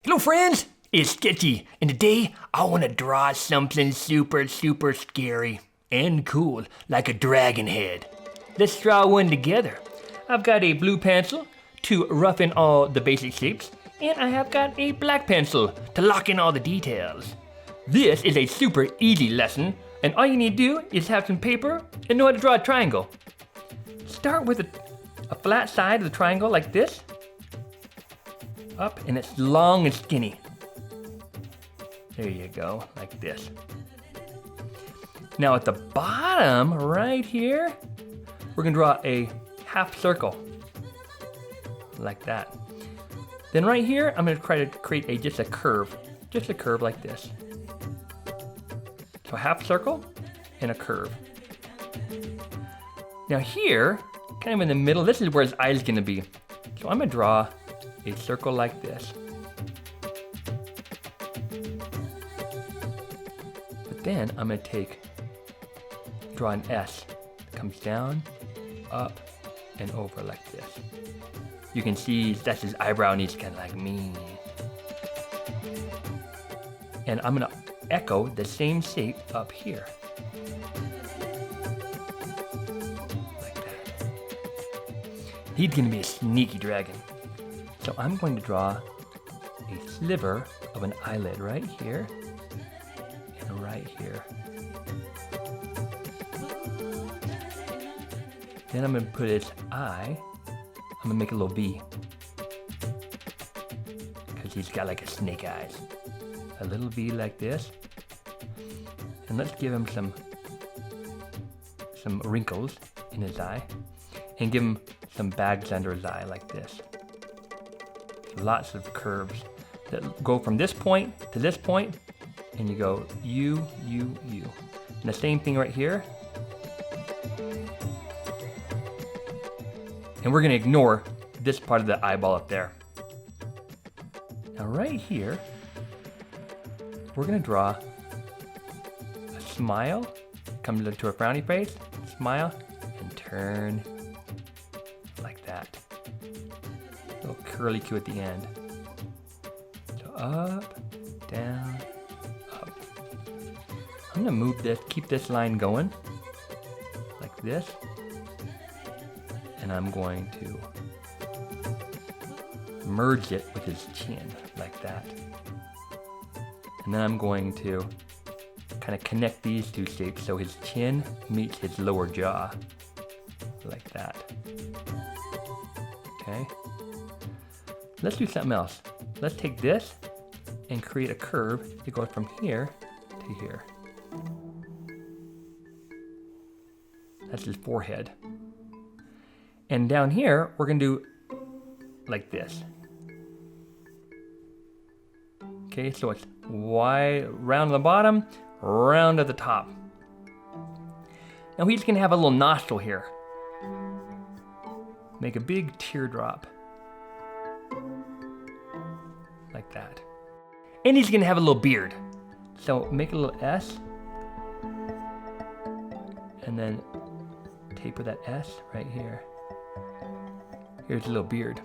Hello friends, it's Sketchy, and today I want to draw something super scary and cool, like a dragon head. Let's draw one together. I've got a blue pencil to rough in all the basic shapes, and I have got a black pencil to lock in all the details. This is a super easy lesson, and all you need to do is have some paper and know how to draw a triangle. Start with a flat side of the triangle like this. Up, and it's long and skinny. There you go, like this. Now at the bottom, right here, we're gonna draw a half circle, like that. Then right here, I'm gonna try to create just a curve like this. So half circle and a curve. Now here, kind of in the middle, this is where his eye is gonna be. So I'm gonna draw a circle like this. But then I'm gonna draw an S. It comes down, up, and over like this. You can see that's his eyebrow and he's kind of like me. And I'm gonna echo the same shape up here. Like that. He's gonna be a sneaky dragon. So I'm going to draw a sliver of an eyelid right here and right here. Then I'm going to put his eye, I'm going to make a little V. Because he's got like a snake eyes. A little V like this. And let's give him some wrinkles in his eye. And give him some bags under his eye like this. Lots of curves that go from this point to this point, and you go U. And the same thing right here. And we're gonna ignore this part of the eyeball up there. Now right here, we're gonna draw a smile, comes into a frowny face, smile, and turn like that. Little curly Q at the end. So up, down, up. I'm gonna move this, keep this line going, like this. And I'm going to merge it with his chin, like that. And then I'm going to kind of connect these two shapes so his chin meets his lower jaw, like that. Okay. Let's do something else. Let's take this and create a curve that goes from here to here. That's his forehead. And down here, we're gonna do like this. Okay, so it's wide, round at the bottom, round at the top. Now he's gonna have a little nostril here. Make a big teardrop. Like that. And he's gonna have a little beard. So make a little S. And then taper that S right here. Here's a little beard.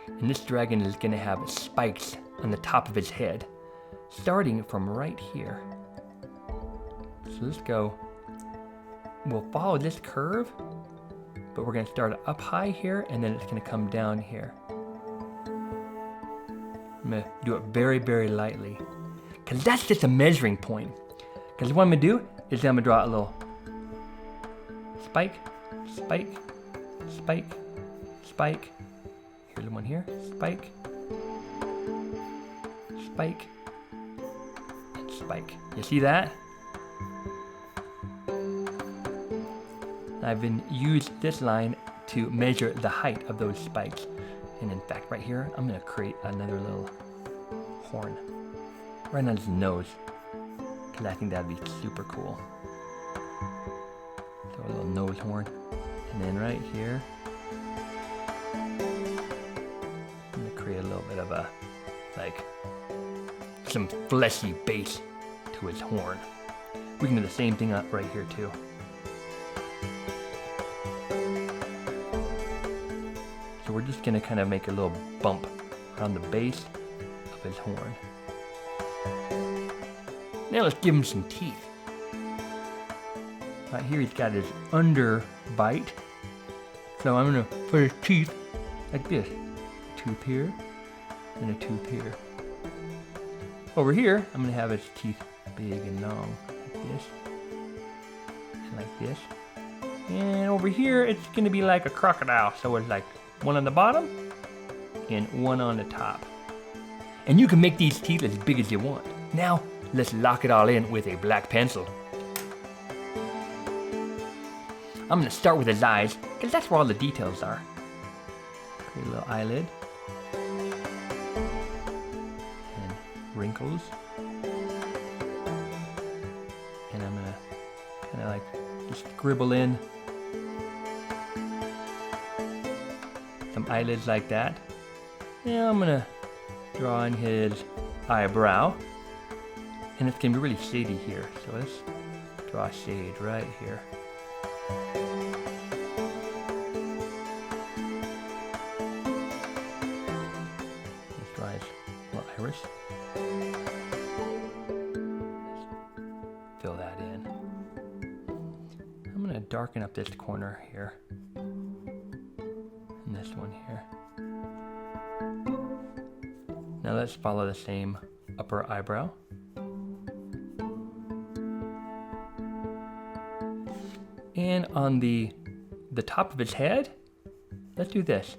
And this dragon is gonna have spikes on the top of his head, starting from right here. So let's go. We'll follow this curve, but we're gonna start up high here, and then it's gonna come down here. I'm gonna do it very lightly, because that's just a measuring point. Because what I'm gonna do is I'm gonna draw a little spike, spike, spike, spike. Here's one here, spike, spike, and spike. You see that? I've been used this line to measure the height of those spikes. And in fact, right here, I'm gonna create another little horn right on his nose, because I think that'd be super cool. So a little nose horn. And then right here, I'm gonna create a little bit of a, like, some fleshy base to his horn. We can do the same thing up right here too. So we're just gonna kind of make a little bump around the base of his horn. Now let's give him some teeth. Right here he's got his under bite. So I'm gonna put his teeth like this. A tooth here, and a tooth here. Over here, I'm gonna have his teeth big and long, like this, and like this. And over here, it's gonna be like a crocodile. So it's like one on the bottom, and one on the top. And you can make these teeth as big as you want. Now, let's lock it all in with a black pencil. I'm gonna start with his eyes, because that's where all the details are. Create a little eyelid. And wrinkles. And I'm gonna kind of like just scribble in some eyelids like that. Now I'm gonna draw in his eyebrow. And it's gonna be really shady here. So let's draw a shade right here. Let's draw his little iris. Let's fill that in. I'm gonna darken up this corner here. And this one here. Now let's follow the same upper eyebrow. And on the top of his head, let's do this.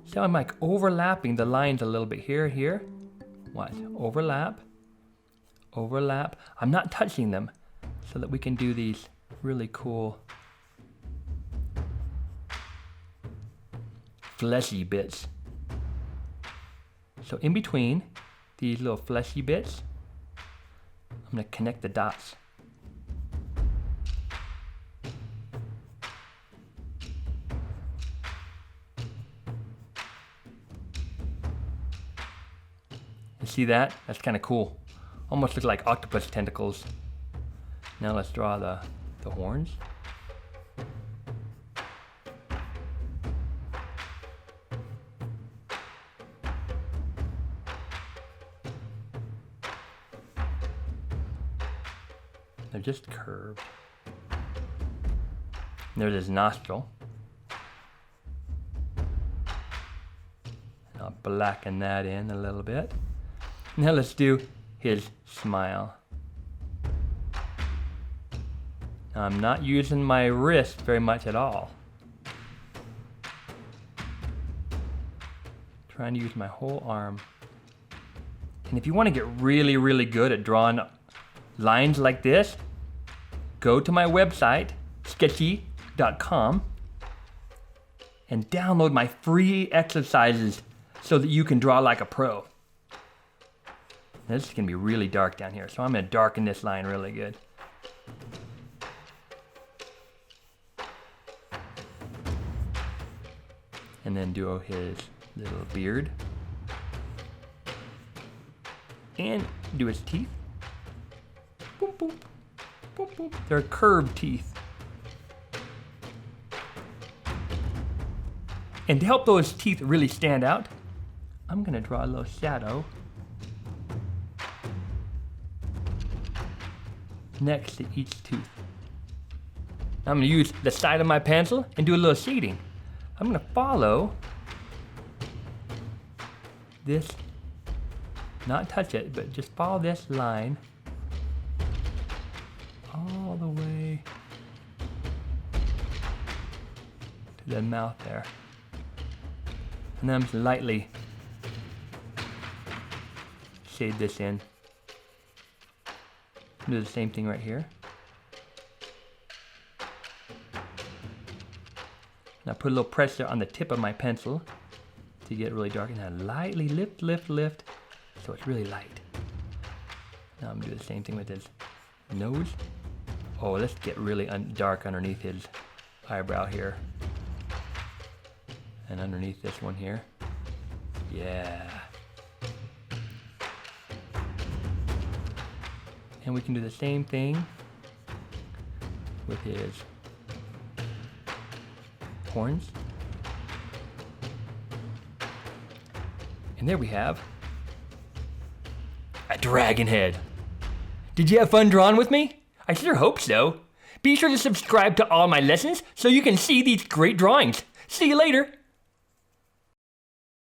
So I'm like overlapping the lines a little bit here, here. Watch, overlap, overlap. I'm not touching them so that we can do these really cool fleshy bits. So in between these little fleshy bits, I'm going to connect the dots. You see that? That's kind of cool. Almost look like octopus tentacles. Now let's draw the horns. They're just curved. There's his nostril. And I'll blacken that in a little bit. Now let's do his smile. Now I'm not using my wrist very much at all. Trying to use my whole arm. And if you want to get really, really good at drawing lines like this, go to my website, sketchy.com, and download my free exercises so that you can draw like a pro. Now, this is going to be really dark down here, so I'm going to darken this line really good. And then do his little beard. And do his teeth. Boop, boop, boop, boop. They're curved teeth. And to help those teeth really stand out, I'm gonna draw a little shadow next to each tooth. I'm gonna use the side of my pencil and do a little shading. I'm gonna follow this, not touch it, but just follow this line all the way to the mouth there. And then I'm just lightly shade this in. Do the same thing right here. Now put a little pressure on the tip of my pencil to get really dark, and then lightly lift, lift, lift, so it's really light. Now I'm gonna do the same thing with his nose. Oh, let's get really dark underneath his eyebrow here. And underneath this one here. Yeah. And we can do the same thing with his horns. And there we have a dragon head. Did you have fun drawing with me? I sure hope so. Be sure to subscribe to all my lessons so you can see these great drawings. See you later.